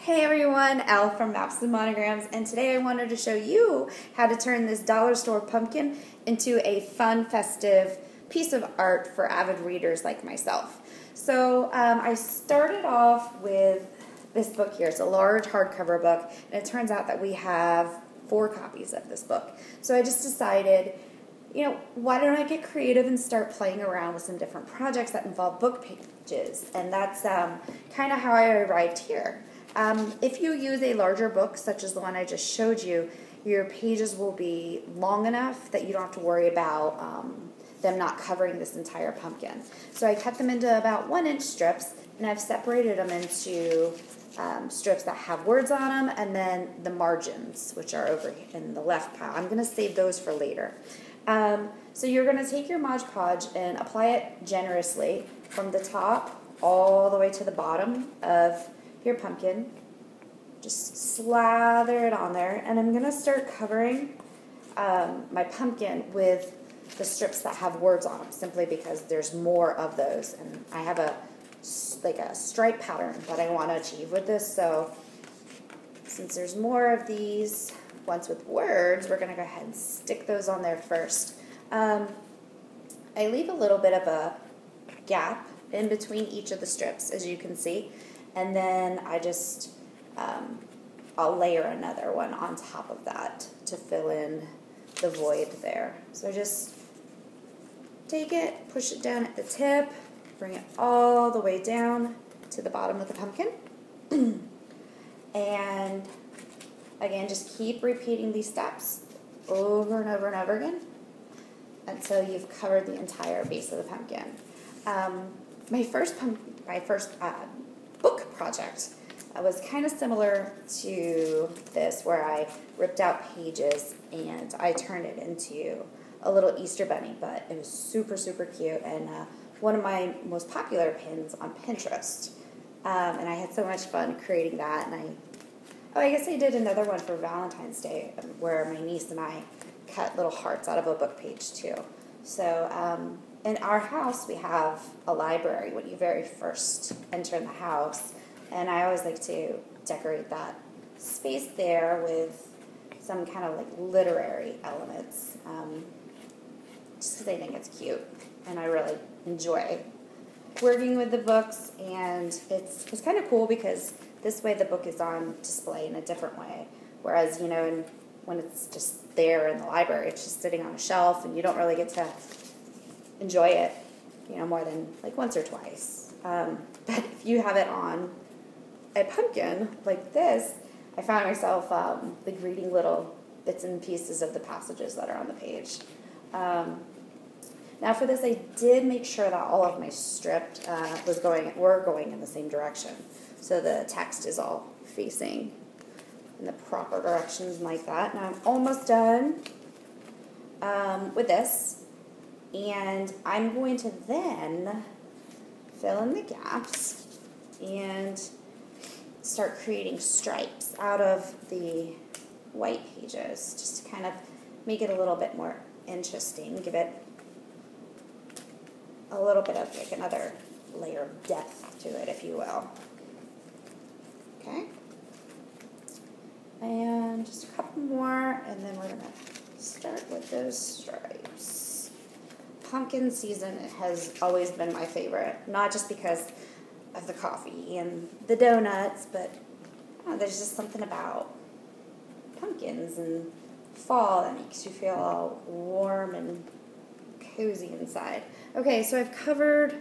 Hey everyone, Elle from Maps and Monograms, and today I wanted to show you how to turn this dollar store pumpkin into a fun, festive piece of art for avid readers like myself. So I started off with this book here. It's a large hardcover book, and it turns out that we have 4 copies of this book. So I just decided, why don't I get creative and start playing around with some different projects that involve book pages, and that's kind of how I arrived here. If you use a larger book, such as the one I just showed you, your pages will be long enough that you don't have to worry about them not covering this entire pumpkin. So I cut them into about 1-inch strips, and I've separated them into strips that have words on them, and then the margins, which are over in the left pile. I'm going to save those for later. So you're going to take your Mod Podge and apply it generously from the top all the way to the bottom of your pumpkin. Just slather it on there, and I'm going to start covering my pumpkin with the strips that have words on them, simply because there's more of those, and I have a stripe pattern that I want to achieve with this. So since there's more of these ones with words, we're going to go ahead and stick those on there first. I leave a little bit of a gap in between each of the strips, as you can see. And then I just, I'll layer another one on top of that to fill in the void there. So just take it, push it down at the tip, bring it all the way down to the bottom of the pumpkin. And again, just keep repeating these steps over and over and over again until you've covered the entire base of the pumpkin. My first book project was kind of similar to this, where I ripped out pages and I turned it into a little Easter bunny, but it was super, super cute, and one of my most popular pins on Pinterest. And I had so much fun creating that, and I guess I did another one for Valentine's Day where my niece and I cut little hearts out of a book page too. So in our house, we have a library when you very first enter the house, and I always like to decorate that space there with some kind of literary elements, just because I think it's cute, and I really enjoy working with the books, and it's kind of cool because this way the book is on display in a different way, whereas, when it's just there in the library, it's just sitting on a shelf, and you don't really get to enjoy it, more than once or twice. But if you have it on a pumpkin like this, I found myself reading little bits and pieces of the passages that are on the page. Now for this, I did make sure that all of my strips were going in the same direction, so the text is all facing in the proper directions like that. Now I'm almost done with this, and I'm going to then fill in the gaps and start creating stripes out of the white pages, just to kind of make it a little bit more interesting, give it a little bit of another layer of depth to it, if you will. Okay, and just a couple more, and then we're going to start with those stripes. Pumpkin season has always been my favorite, not just because of the coffee and the donuts, but there's just something about pumpkins and fall that makes you feel all warm and cozy inside. Okay, so I've covered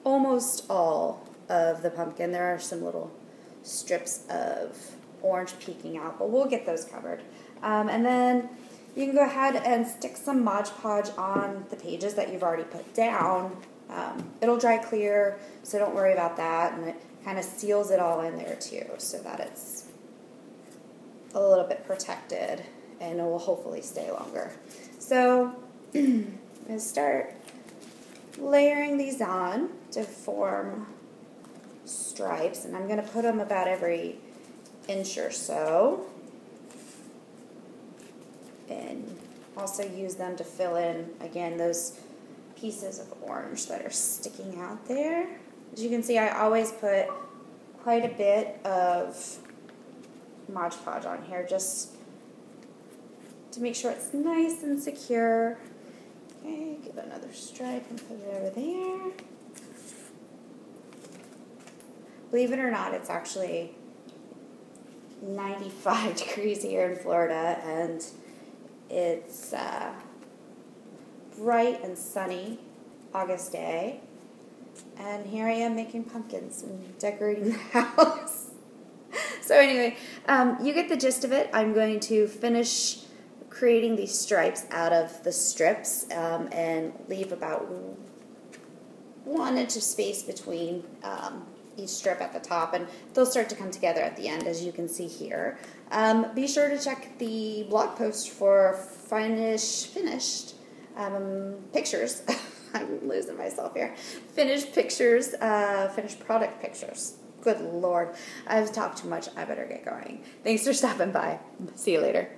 almost all of the pumpkin. There are some little strips of orange peeking out, but we'll get those covered. And then you can go ahead and stick some Mod Podge on the pages that you've already put down. It'll dry clear, so don't worry about that, and it kind of seals it all in there too, so that it's a little bit protected, and it will hopefully stay longer. So I'm going to start layering these on to form stripes, and I'm going to put them about every inch or so, and also use them to fill in, again, those pieces of orange that are sticking out there. As you can see, I always put quite a bit of Mod Podge on here just to make sure it's nice and secure. Okay, give it another stripe and put it over there. Believe it or not, it's actually 95 degrees here in Florida, and it's bright and sunny August day. And here I am making pumpkins and decorating the house. So anyway, you get the gist of it. I'm going to finish creating these stripes out of the strips and leave about 1 inch of space between each strip at the top, and they'll start to come together at the end, as you can see here. Be sure to check the blog post for finished pictures. I'm losing myself here. Finished pictures, finished product pictures. Good Lord. I've talked too much. I better get going. Thanks for stopping by. See you later.